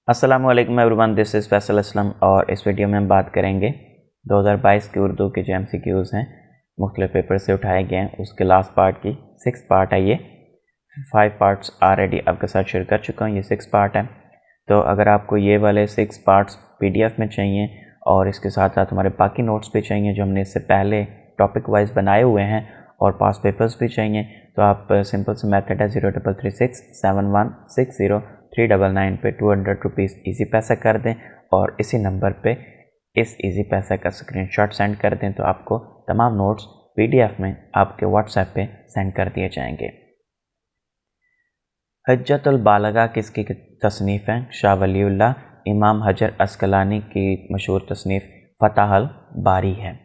अस्सलामु अलैकुम everyone, this is Faisal Aslam और इस वीडियो में हम बात करेंगे 2022 के उर्दू के जो MCQs हैं मुख्तलिफ पेपर से उठाए गए हैं उसके लास्ट पार्ट की 6 पार्ट है। ये 5 पार्ट्स ऑलरेडी आपके साथ शेयर कर चुका हूँ। ये 6 पार्ट है। तो अगर आपको ये वाले 6 पार्ट्स PDF में चाहिए और इसके साथ साथ हमारे बाकी नोट्स भी चाहिए जो हमने इससे पहले टॉपिक वाइज बनाए हुए हैं और पास पेपर्स भी चाहिए, तो आप सिंपल से मेथड है 03367160 पे 200 रुपीज़ ईजी पैसा कर दें और इसी नंबर पे इस ईजी पैसा का स्क्रीनशॉट सेंड कर दें तो आपको तमाम नोट्स PDF में आपके WhatsApp पे सेंड कर दिए जाएंगे। हज्जतुल बालगा किसकी तसनीफ़ है? शाह वलीउल्लाह इमाम हजर अस्कलानी की मशहूर तसनीफ़ फतहुल बारी है।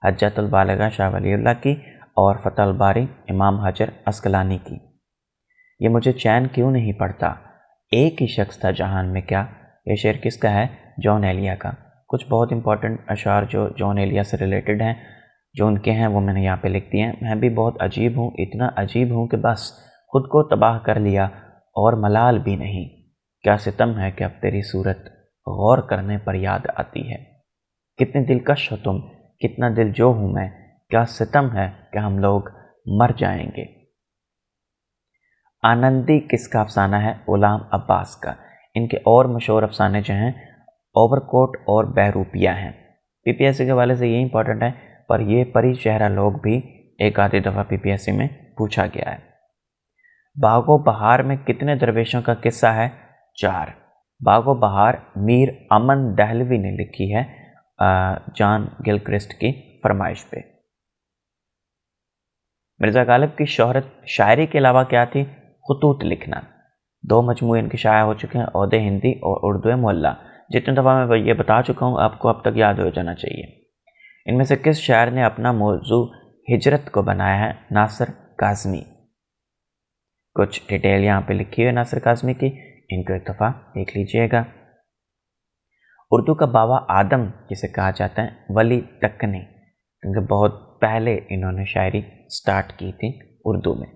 हज्जतुल बालगा शाह वलीउल्लाह की और फतहुल बारी इमाम हजर अस्कलानी की। ये मुझे चैन क्यों नहीं पड़ता, एक ही शख्स था जहान में क्या। ये शेर किसका है? जॉन एलिया का। कुछ बहुत इंपॉर्टेंट अशार जो जॉन एलिया से रिलेटेड हैं, जो उनके हैं, वो मैंने यहाँ पे लिख दिए हैं। मैं भी बहुत अजीब हूँ, इतना अजीब हूँ कि बस खुद को तबाह कर लिया और मलाल भी नहीं। क्या सितम है कि अब तेरी सूरत गौर करने पर याद आती है। कितने दिलकश हो तुम, कितना दिल जो हूँ मैं, क्या सितम है कि हम लोग मर जाएंगे। आनंदी किसका अफसाना है? गुलाम अब्बास का। इनके और मशहूर अफसाने जो हैं ओवरकोट और बहरूपिया हैं। PPSC के वाले से ये इंपॉर्टेंट है, पर ये परी चेहरा लोग भी एक आधी दफ़ा PPSC में पूछा गया है। बागो बहार में कितने दरवेशों का किस्सा है? 4। बागो बहार मीर अमन दहलवी ने लिखी है जॉन गिलक्रिस्ट की फरमाइश पे। मिर्ज़ा गालिब की शोहरत शायरी के अलावा क्या थी? खुतूत लिखना। 2 मजमूए इनके शाया हो चुके हैं, औदे हिंदी और उर्दू मोहल्ला। जितनी दफ़ा मैं ये बता चुका हूँ आपको अब तक याद हो जाना चाहिए। इनमें से किस शायर ने अपना मौजू हिजरत को बनाया है? नासिर काज़मी। कुछ डिटेल यहाँ पे लिखी हुई है नासिर काज़मी की, इनको एक दफ़ा देख लीजिएगा। उर्दू का बाबा आदम जिसे कहा जाता है वली तक्कनी, क्योंकि बहुत पहले इन्होंने शायरी स्टार्ट की थी उर्दू में।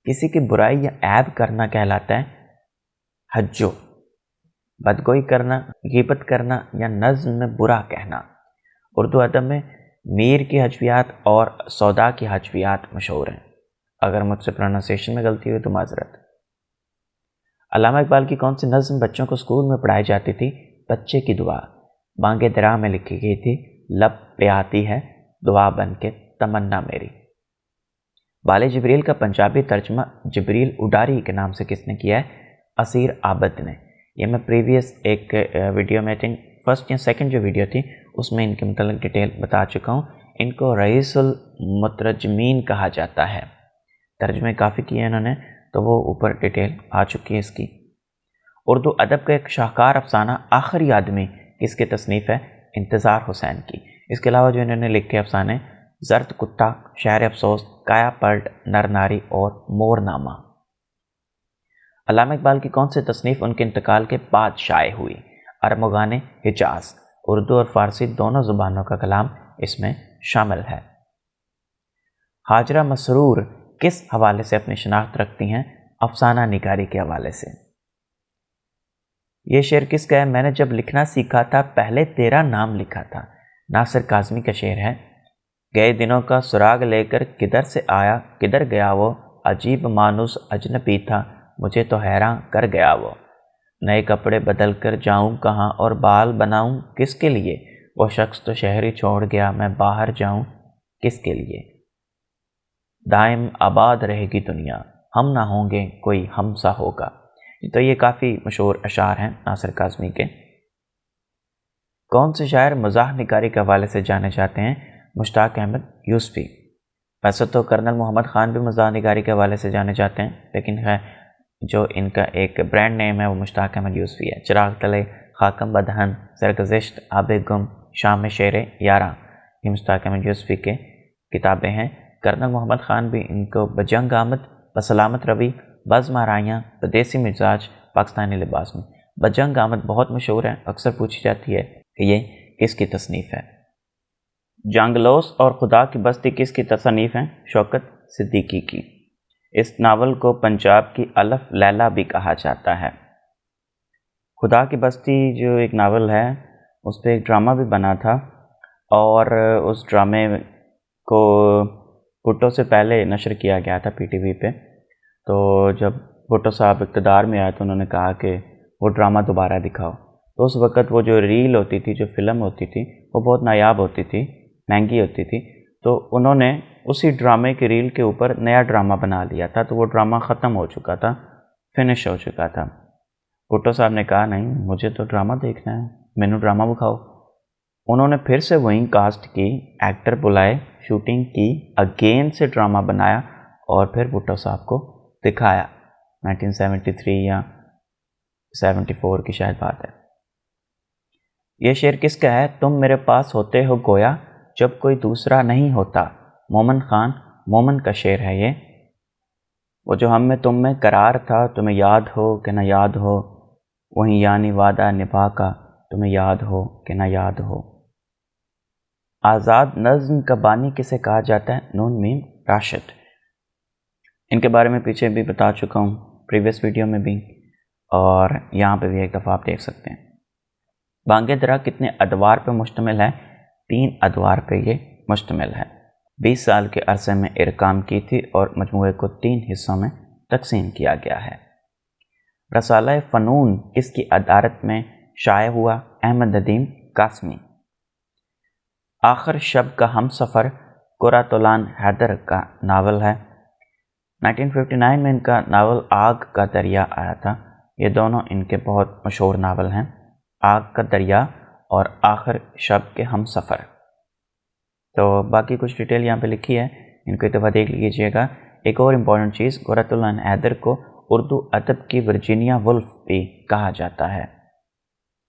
किसी की बुराई या ऐब करना कहलाता है हज्जो। बदगोई करना, गिबत करना या नज़्म में बुरा कहना। उर्दू अदब में मीर की हजवियात और सौदा की हजवियात मशहूर हैं। अगर मुझसे प्रोनाउंसिएशन में गलती हुई तो माजरत। अल्लामा इकबाल की कौन सी नज़्म बच्चों को स्कूल में पढ़ाई जाती थी? बच्चे की दुआ। बांगे दरा में लिखी गई थी। लब पे आती है दुआ बन के तमन्ना मेरी। बाले जिब्रील का पंजाबी तर्जमा जिब्रील उडारी के नाम से किसने किया है? असीर आबद ने। ये मैं प्रीवियस एक वीडियो में थिंक फर्स्ट या सेकंड जो वीडियो थी उसमें इनके मतलब डिटेल बता चुका हूँ। इनको रईसुल मुतरजमीन कहा जाता है। तर्जमे काफ़ी किए इन्होंने, तो वो ऊपर डिटेल आ चुकी है इसकी। उर्दू अदब का एक शाहकार अफसाना आखिरी आदमी किसकी तसनीफ़ है? इंतज़ार हुसैन की। इसके अलावा जो इन्होंने लिखे अफसाने जर्द कुत्ता, शायर अफसोस, काया पलट, नर नारी और मोरनामा। अल्लामा इकबाल की कौन सी तसनीफ़ उनके इंतकाल के बाद शाये हुई? अरमगान हिजाज। उर्दू और फ़ारसी दोनों ज़ुबानों का कलाम इसमें शामिल है। हाजरा मसरूर किस हवाले से अपनी शनाख्त रखती हैं? अफसाना निगारी के हवाले से। ये शेर किसका है? मैंने जब लिखना सीखा था पहले तेरा नाम लिखा था। नासिर काज़मी का शेर है। गए दिनों का सुराग लेकर किधर से आया किधर गया वो, अजीब मानुस अजनबी था मुझे तो हैरान कर गया वो। नए कपड़े बदल कर जाऊँ कहाँ और बाल बनाऊँ किसके लिए, वो शख्स तो शहर ही छोड़ गया मैं बाहर जाऊँ किसके लिए। दाइम आबाद रहेगी दुनिया हम ना होंगे कोई हमसा होगा। तो ये काफ़ी मशहूर अशार हैं नासिर काज़मी के। कौन से शायर मज़ाह निगारी के हवाले से जाने जाते हैं? मुश्ताक अहमद यूसुफ़ी। वैसे तो कर्नल मोहम्मद ख़ान भी मज़ाह निगारी के हवाले से जाने जाते हैं, लेकिन है जो इनका एक ब्रांड नेम है वो मुश्ताक अहमद यूसुफ़ी है। चिराग तले, खाकम बदहन, सरगुज़िश्त, आबे गुम, शाम शेर यारा, ये मुश्ताक अहमद यूसुफ़ी के किताबें हैं। कर्नल मोहम्मद ख़ान भी इनको बजंग आमद, बसलामत रवि, बज़ महारायाँ, बदेसी मिजाज, पाकिस्तानी लिबास में। बजंग आमद बहुत मशहूर है, अक्सर पूछी जाती है कि ये किसकी तसनीफ़ है। जंगलोस और खुदा की बस्ती किसकी तसनीफ़ हैं? शौकत सिद्दीकी की। इस नावल को पंजाब की अलफ लैला भी कहा जाता है। خدا کی بستی جو ایک ناول ہے اس پہ ایک ڈرامہ بھی بنا تھا، اور اس ڈرامے کو بھٹو سے پہلے نشر کیا گیا تھا پی ٹی وی پہ. تو جب بھٹو صاحب اقتدار میں آئے تو انہوں نے کہا کہ وہ ڈرامہ دوبارہ دکھاؤ. تو اس وقت وہ جو ریل ہوتی تھی، جو فلم ہوتی تھی، وہ بہت نایاب ہوتی تھی، مہنگی ہوتی تھی. تو انہوں نے اسی ڈرامے کی ریل کے اوپر نیا ڈرامہ بنا لیا تھا. تو وہ ڈرامہ ختم ہو چکا تھا، فنش ہو چکا تھا. بھٹو صاحب نے کہا نہیں، مجھے تو ڈرامہ دیکھنا ہے، مینو ڈرامہ دکھاؤ. انہوں نے پھر سے وہیں کاسٹ کی، ایکٹر بلائے، شوٹنگ کی، اگین سے ڈرامہ بنایا اور پھر بھٹو صاحب کو دکھایا. 1973 یا 74 کی شاید بات ہے. یہ شعر کس کا ہے؟ تم میرے پاس ہوتے ہو گویا جب کوئی دوسرا نہیں ہوتا. مومن خان مومن کا شعر ہے یہ. وہ جو ہم میں تم میں قرار تھا، تمہیں یاد ہو کہ نہ یاد ہو، وہیں یعنی وعدہ نبھا کا تمہیں یاد ہو کہ نہ یاد ہو. آزاد نظم کا بانی کسے کہا جاتا ہے؟ نون میم راشد. ان کے بارے میں پیچھے بھی بتا چکا ہوں پریویس ویڈیو میں بھی، اور یہاں پہ بھی ایک دفعہ آپ دیکھ سکتے ہیں. بانگ درا کتنے ادوار پہ مشتمل ہے؟ 3 ادوار پہ یہ مشتمل ہے. 20 سال کے عرصے میں ارقام کی تھی اور مجموعے کو 3 حصوں میں تقسیم کیا گیا ہے. رسالہ فنون کس کی ادارت میں شائع ہوا؟ احمد ندیم قاسمی. آخر شب کا ہم سفر قرۃ العین حیدر کا ناول ہے. 1959 میں ان کا ناول آگ کا دریا آیا تھا. یہ دونوں ان کے بہت مشہور ناول ہیں، آگ کا دریا اور آخر شب کے ہم سفر. تو باقی کچھ ڈیٹیل یہاں پہ لکھی ہے، ان کو ایک دفعہ دیکھ لیجیے گا. ایک اور امپورٹنٹ چیز، قرۃ العین حیدر کو اردو ادب کی ورجینیا وولف بھی کہا جاتا ہے.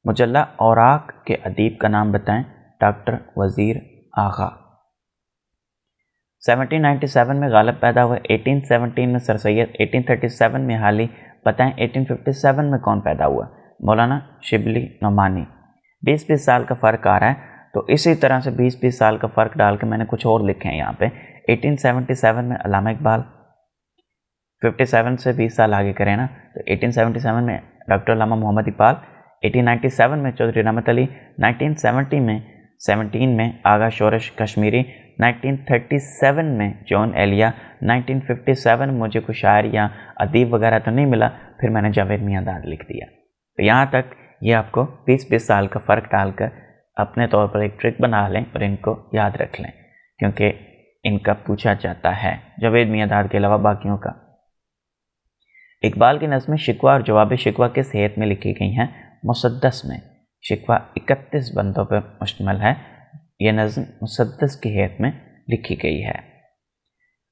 مجلہ اوراق کے ادیب کا نام بتائیں؟ ڈاکٹر وزیر آغا. 1797 میں غالب پیدا ہوئے، 1817 میں سر سید، 1837 میں حالی. بتائیں 1857 میں کون پیدا ہوا؟ مولانا شبلی نعمانی. 20 سال کا فرق آ رہا ہے، تو اسی طرح سے 20 سال کا فرق ڈال کے میں نے کچھ اور لکھے ہیں یہاں پہ. 1877 میں علامہ اقبال، 57 سے 20 سال آگے کریں نا، تو 1877 میں ڈاکٹر علامہ محمد اقبال، 1897 میں چودھری رحمت علی، 1917 میں آغا شورش کشمیری، 1937 میں جون ایلیا، 1957 میں مجھے کوئی شاعر یا ادیب وغیرہ تو نہیں ملا، پھر میں نے جاوید میاں داد لکھ دیا. تو یہاں تک یہ آپ کو 20 سال کا فرق ڈال کر اپنے طور پر ایک ٹرک بنا لیں اور ان کو یاد رکھ لیں، کیونکہ ان کا پوچھا جاتا ہے جاوید میاں داد کے علاوہ باقیوں کا. اقبال کی نظمیں شکوہ اور جواب شکوہ کس ہیت میں لکھی گئی ہیں؟ مسدس میں. شکوہ 31 بندوں پر مشتمل ہے. یہ نظم مسدس کی ہیت میں لکھی گئی ہے.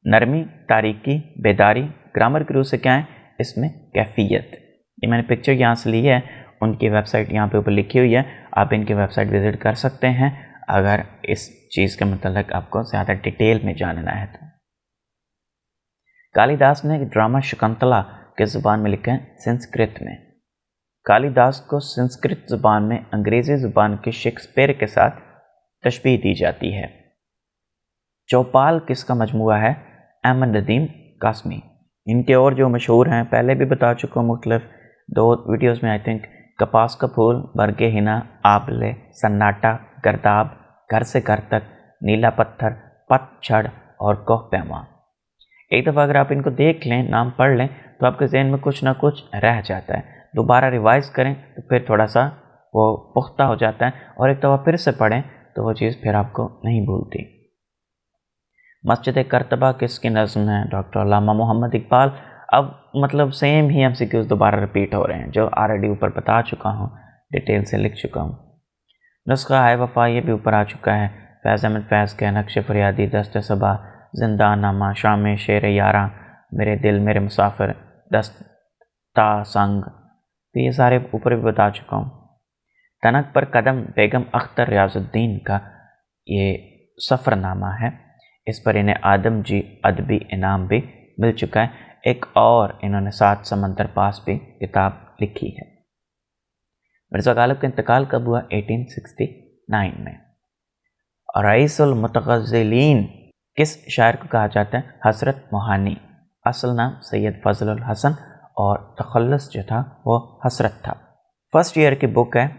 نرمی، تاریکی، بیداری، گرامر کی روح سے کیا ہے؟ اس میں کیفیت. یہ میں نے پکچر یہاں سے لی ہے، ان کی ویب سائٹ یہاں پہ اوپر لکھی ہوئی ہے، آپ ان کی ویب سائٹ وزٹ کر سکتے ہیں اگر اس چیز کے متعلق آپ کو زیادہ ڈیٹیل میں جاننا ہے تو. کالی داس نے ڈرامہ شکنتلا کس زبان میں لکھا ہے؟ سنسکرت میں. کالی داس کو سنسکرت زبان میں انگریزی زبان کے شیکسپیئر کے ساتھ تشبیہ دی جاتی ہے. چوپال کس کا مجموعہ ہے؟ احمد ندیم قاسمی. ان کے اور جو مشہور ہیں پہلے بھی بتا چکا ہوں مختلف 2 ویڈیوز میں، آئی تھنک، کپاس کا پھول، برگ ہنا، آبلے، سناٹا، گرداب، گھر سے گھر تک، نیلا پتھر، پت چھڑ اور کوہ پیما. ایک دفعہ اگر آپ ان کو دیکھ لیں، نام پڑھ لیں، تو آپ کے ذہن میں کچھ نہ کچھ رہ جاتا ہے. دوبارہ ریوائز کریں تو پھر تھوڑا سا وہ پختہ ہو جاتا ہے، اور ایک دفعہ پھر سے پڑھیں تو وہ چیز پھر آپ کو نہیں بھولتی. مسجد کرتبہ کس کی نظم ہے؟ ڈاکٹر علامہ محمد اقبال. اب مطلب سیم ہی ایم سی کیوز دوبارہ رپیٹ ہو رہے ہیں، جو آلریڈی اوپر بتا چکا ہوں، ڈیٹیل سے لکھ چکا ہوں. نسخہ ہے وفا، یہ بھی اوپر آ چکا ہے. فیض احمد فیض کے نقش فریادی، دست صبا، زندہ نامہ، شام شیر یاراں، میرے دل میرے مسافر، دست تا سنگ، تو یہ سارے اوپر بھی بتا چکا ہوں. تنک پر قدم بیگم اختر ریاض الدین کا یہ سفر نامہ ہے. اس پر انہیں آدم جی ادبی انعام بھی مل چکا ہے. ایک اور انہوں نے 7 سمندر پاس بھی کتاب لکھی ہے. مرزا غالب کا انتقال کب ہوا؟ 1869 میں. رئیس المتغزلین کس شاعر کو کہا جاتا ہے؟ حضرت موہانی. اصل نام سید فضل الحسن اور تخلص جو تھا وہ حسرت تھا. फर्स्ट ईयर की बुक है,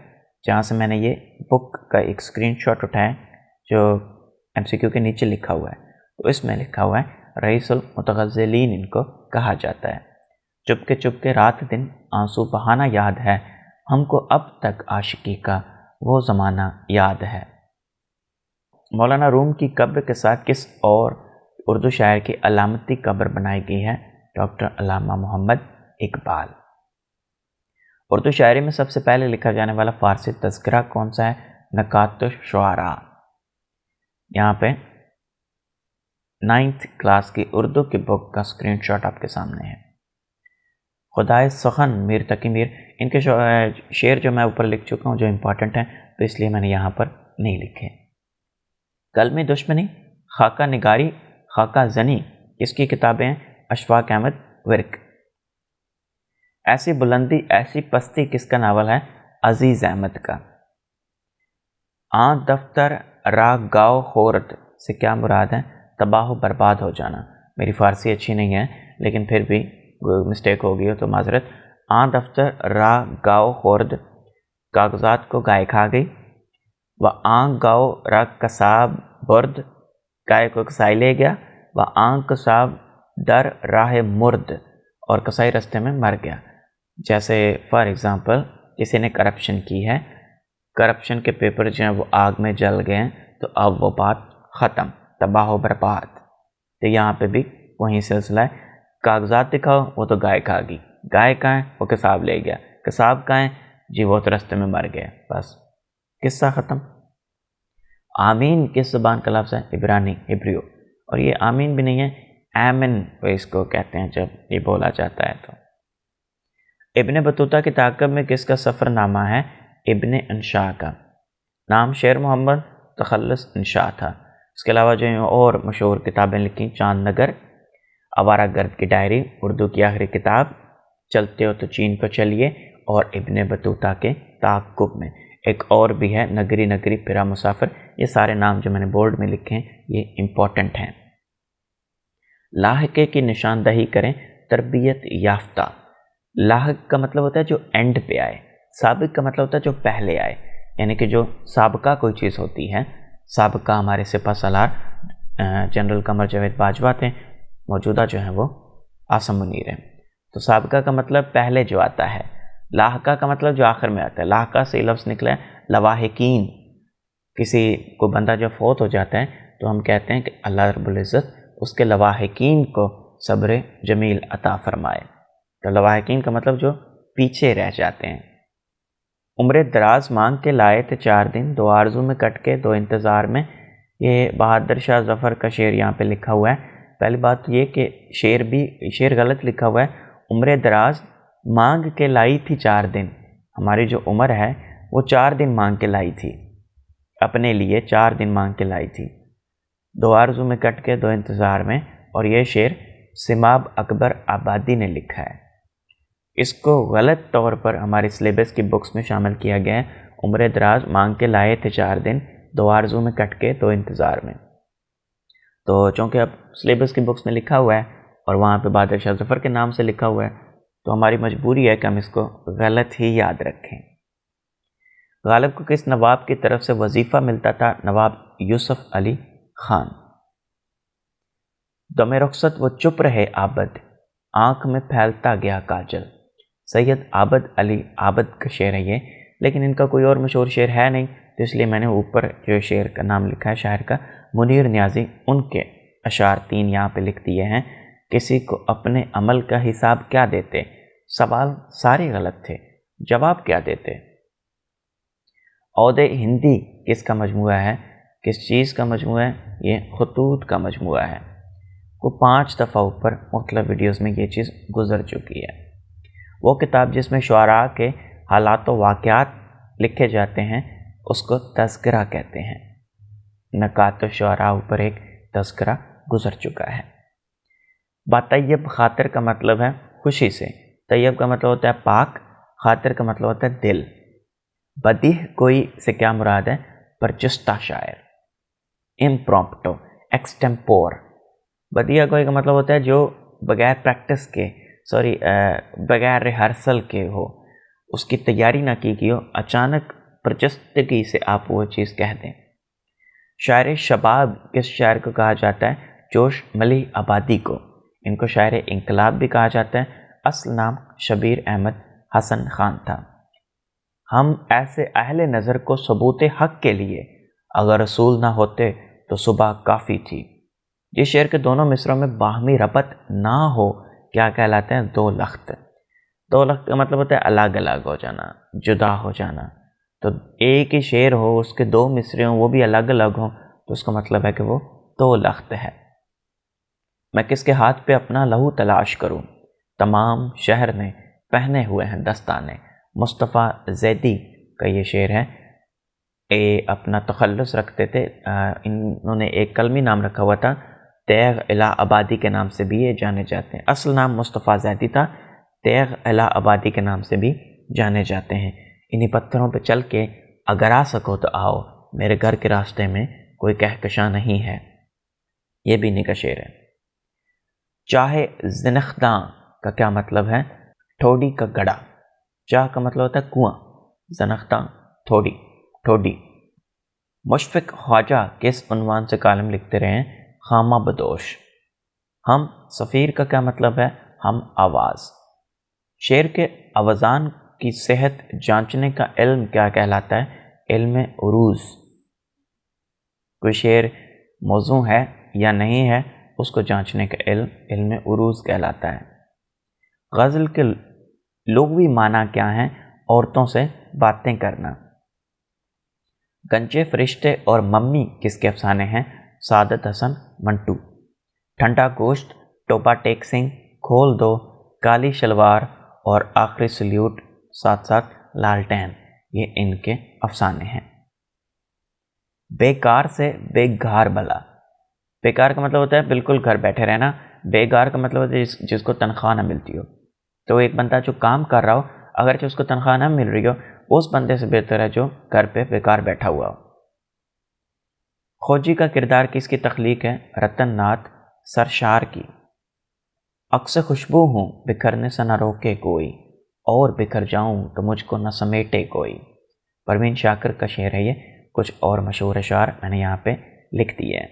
जहाँ से मैंने ये बुक का एक स्क्रीनशॉट उठाया जो MCQ के नीचे लिखा हुआ है। तो इसमें लिखा हुआ है रईसुल मुतगज़्ज़लीन इनको कहा जाता है। चुपके चुपके रात दिन आंसू बहाना याद है, हमको अब तक आशिकी का वो ज़माना याद है। मौलाना रूम की कब्र के साथ किस और उर्दू शायर की अलामती कब्र बनाई गई है? डॉक्टर अल्लामा मोहम्मद इकबाल। उर्दू शायरी में सबसे पहले लिखा जाने वाला फ़ारसी तज़किरा कौन सा है? नकातुश्शुआरा। यहाँ पे 9th क्लास की उर्दू की बुक का स्क्रीनशॉट आपके सामने है। खुदाए सखन मीर तकी मीर, इनके शेर जो मैं ऊपर लिख चुका हूँ जो इम्पॉर्टेंट हैं, तो इसलिए मैंने यहाँ पर नहीं लिखे। कलमी दुश्मनी, खाका निगारी, खाका जनी, इसकी किताबें हैं अशफाक अहमद विर्क। ऐसी बुलंदी ऐसी पस्ती किसका नावल है? अजीज़ अहमद का। दफ्तर रा गाओ खोरत से क्या मुराद है? तबाह बर्बाद हो जाना। मेरी फ़ारसी अच्छी नहीं है लेकिन फिर भी मिस्टेक हो गई हो तो माजरत। दफ्तर रा गाओ खोरद, कागज़ात को गाय खा गई। व गाओ रा कसाब बर्द, गाय को कसाई ले गया। व कसाब दर राह मुर्द, और कसाई रास्ते में मर गया। जैसे फॉर एग्ज़ाम्पल किसी ने करप्शन की है, करप्शन के पेपर जो हैं वो आग में जल गए हैं, तो अब वो बात ख़त्म, तबाह बर्बाद। तो यहाँ पे भी वही सिलसिला है, कागज़ात दिखाओ वो तो गाय खा गई, गाय कहाँ है? वो कसाब ले गया, कसाब कहाँ है? जी वो तो रास्ते में मर गया, बस किस्सा ख़त्म। आमीन किस ज़बान का लफ्ज़ है? इब्रानी, इब्रियो। और ये आमीन भी नहीं है, आमिन इसको कहते हैं जब ये बोला जाता है। तो इब्ने बतूता की ताक़ब में किसका सफ़रनामा है? इब्ने इंशा का। नाम शेर मोहम्मद तखल्लुस इंशा था। इसके अलावा जो और मशहूर किताबें लिखी, चांद नगर, आवारा गर्द की डायरी, उर्दू की आखिरी किताब, चलते हो तो चीन को चलिए, और इब्ने बतूता के ताक़ुब में एक और भी है, नगरी नगरी फिरा मुसाफिर। ये सारे नाम जो मैंने बोर्ड में लिखे हैं ये इम्पॉर्टेंट हैं। लाहके की निशानदही करें, तरबियत याफ्ता। लाहक का मतलब होता है जो एंड पे आए, साबिक का मतलब होता है जो पहले आए, यानी कि जो साबका कोई चीज़ होती है। साबका हमारे सिपा सलार जनरल कमर जावेद बाजवा थे, मौजूदा जो है वो आसम मुनीर है। तो साबका का मतलब पहले जो आता है, लाहका का मतलब जो आखिर में आता है। लाहका से लफ्ज़ निकला है लवाहिकीन। किसी को बंदा जब फौत हो जाता है तो हम कहते हैं कि अल्लाह रब्बुल इज़्ज़त उसके लवाहिकीन को सब्र जमील अता फरमाए। तो लवाहिकीन का मतलब जो पीछे रह जाते हैं। उम्र दराज मांग के लाए थे 4 दिन, 2 आरज़ू में कट के 2 इंतज़ार में। ये बहादुर शाह ज़फ़र का शेर यहाँ पे लिखा हुआ है। पहली बात तो ये कि शेर गलत लिखा हुआ है। उम्र दराज मांग के लाई थी 4 दिन, हमारी जो उम्र है वो 4 दिन मांग के लाई थी, अपने लिए 4 दिन मांग के लाई थी। 2 आरज़ू में कट के 2 इंतज़ार में। और ये शेर सिमाब अकबर आबादी ने लिखा है। इसको गलत तौर पर हमारे सिलेबस की बुक्स में शामिल किया गया है। उम्र दराज मांग के लाए थे 4 दिन, 2 आरज़ू में कट के 2 इंतज़ार में। तो चूँकि अब सिलेबस की बुक्स में लिखा हुआ है और वहाँ पे बहादुर शाह ज़फ़र के नाम से लिखा हुआ है, तो हमारी मजबूरी है कि हम इसको गलत ही याद रखें। गालिब को किस नवाब की तरफ से वजीफ़ा मिलता था? नवाब यूसुफ अली ख़ान। दमे रुखसत वो चुप रहे आबद, आँख में फैलता गया काजल। सैयद आबद अली आबद का शेर है ये, लेकिन इनका कोई और मशहूर शेर है नहीं, तो इसलिए मैंने ऊपर जो शेर का नाम लिखा है शायर का, मुनीर न्याज़ी, उनके अशार 3 यहाँ पे लिख दिए हैं। किसी को अपने अमल का हिसाब क्या देते? सवाल सारे गलत थे, जवाब क्या देते? औदे हिंदी किसका मजमुआ है? किस चीज़ का मजमुआ है? ये खतूत का मजमुआ है। वो 5 दफ़ा ऊपर मुख्तलिफ वीडियोस में ये चीज़ गुजर चुकी है। वो किताब जिसमें शुआरा के हालात व वाक़यात लिखे जाते हैं उसको तज़किरा कहते हैं। नकात शुआरा ऊपर एक तज़किरा गुजर चुका है। बातय्यब खातिर का मतलब है खुशी से। तैयब का मतलब होता है पाक, खातिर का मतलब होता है दिल। बदीह कोई से क्या मुराद है? परचुस्ता शायर। इम्प्रॉम्प्टो, एक्सटेम्पोर। बदिया कोई का मतलब होता है जो बगैर प्रैक्टिस के, बगैर रिहर्सल के हो, اس کی تیاری نہ کی گئی ہو، اچانک پرجستگی سے آپ وہ چیز کہہ دیں۔ شاعر شباب کس شاعر کو کہا جاتا ہے؟ جوش ملی آبادی کو۔ ان کو شاعر انقلاب بھی کہا جاتا ہے۔ اصل نام شبیر احمد حسن خان تھا۔ ہم ایسے اہل نظر کو ثبوت حق کے لیے اگر رسول نہ ہوتے تو صبح کافی تھی۔ جس شعر کے دونوں مصروں میں باہمی ربط نہ ہو کیا کہلاتے ہیں؟ دو لخت۔ دو لخت کا مطلب ہوتا ہے الگ الگ ہو جانا، جدا ہو جانا۔ تو ایک ہی شعر ہو، اس کے دو مصرے ہوں، وہ بھی الگ الگ ہوں، تو اس کا مطلب ہے کہ وہ دو لخت ہے۔ میں کس کے ہاتھ پہ اپنا لہو تلاش کروں، تمام شہر نے پہنے ہوئے ہیں دستانے۔ مصطفیٰ زیدی کا یہ شعر ہے۔ اپنا تخلص رکھتے تھے، انہوں نے ایک کلمی نام رکھا ہوا تھا، تیغ الہ آبادی کے نام سے بھی یہ جانے جاتے ہیں۔ اصل نام مصطفیٰ زیدی تھا، تیغ الہ آبادی کے نام سے بھی جانے جاتے ہیں۔ انہی پتھروں پہ چل کے اگر آ سکو تو آؤ، میرے گھر کے راستے میں کوئی کہکشاں نہیں ہے، یہ بھی انہی کا شعر ہے۔ چاہے زنخداں کا کیا مطلب ہے؟ ٹھوڑی کا گڑا۔ چاہ کا مطلب ہوتا ہے کنواں، زنخداں ٹھوڑی۔ مشفق خواجہ کس عنوان سے کالم لکھتے رہے ہیں؟ خامہ بدوش۔ ہم سفیر کا کیا مطلب ہے؟ ہم آواز۔ شعر کے اوزان کی صحت جانچنے کا علم کیا کہلاتا ہے؟ علم عروض۔ کوئی شعر موزوں ہے یا نہیں ہے، اس کو جانچنے کا علم عروض کہلاتا ہے۔ غزل کے لغوی معنی کیا ہیں؟ عورتوں سے باتیں کرنا۔ گنجے فرشتے اور ممی کس کے افسانے ہیں؟ سعادت حسن منٹو۔ ٹھنڈا گوشت، ٹوپا ٹیک سنگھ، کھول دو، کالی شلوار اور آخری سلیوٹ ساتھ ساتھ لالٹین، یہ ان کے افسانے ہیں۔ بیکار سے بے گھار بلا۔ بیکار کا مطلب ہوتا ہے بالکل گھر بیٹھے رہنا، بے گھار کا مطلب ہوتا ہے جس کو تنخواہ نہ ملتی ہو۔ تو ایک بندہ جو کام کر رہا ہو، اگرچہ اس کو تنخواہ نہ مل رہی ہو، اس بندے سے بہتر ہے جو گھر پہ بیکار بیٹھا ہوا ہو۔ خوجی کا کردار کس کی تخلیق ہے؟ رتن ناتھ سرشار کی۔ عکس خوشبو ہوں بکھرنے سے نہ روکے کوئی، اور بکھر جاؤں تو مجھ کو نہ سمیٹے کوئی۔ پروین شاکر کا شعر ہے یہ۔ کچھ اور مشہور اشعار میں نے یہاں پہ لکھ دیے ہیں۔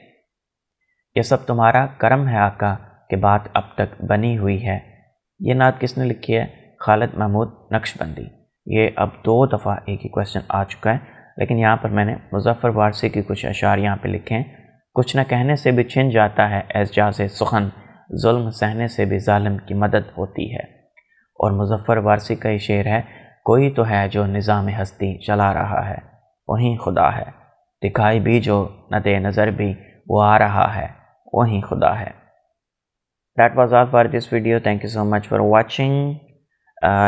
یہ سب تمہارا کرم ہے آقا کہ بات اب تک بنی ہوئی ہے۔ یہ نعت کس نے لکھی ہے؟ خالد محمود نقشبندی۔ یہ اب 2 دفعہ ایک ہی کویسچن آ چکا ہے، لیکن یہاں پر میں نے مظفر وارثی کی کچھ اشعار یہاں پہ لکھے ہیں۔ کچھ نہ کہنے سے بھی چھن جاتا ہے اعجاز سخن، ظلم سہنے سے بھی ظالم کی مدد ہوتی ہے۔ اور مظفر وارثی کا یہ شعر ہے، کوئی تو ہے جو نظام ہستی چلا رہا ہے، وہیں خدا ہے، دکھائی بھی جو نہ دے نظر بھی وہ آ رہا ہے، وہیں خدا ہے۔ That was all for this video. Thank you so much for watching.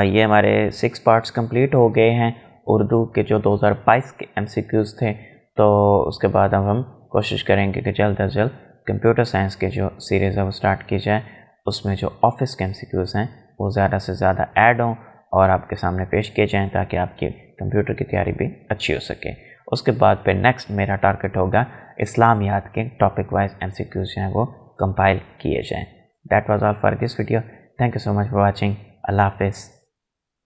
یہ ہمارے 6 پارٹس کمپلیٹ ہو گئے ہیں اردو کے جو 2022 کے MCQs تھے، تو اس کے بعد اب ہم کوشش کریں گے کہ جلد از جلد کمپیوٹر سائنس کے جو سیریز ہے وہ سٹارٹ کی جائے، اس میں جو آفس کے MCQs ہیں وہ زیادہ سے زیادہ ایڈ ہوں اور آپ کے سامنے پیش کیے جائیں تاکہ آپ کی کمپیوٹر کی تیاری بھی اچھی ہو سکے۔ اس کے بعد پہ نیکسٹ میرا ٹارگٹ ہوگا اسلامیات کے ٹاپک وائز MCQs جو ہیں وہ کمپائل کیے جائیں۔ That was all for this video. Thank you so much for watching. Allah Hafiz.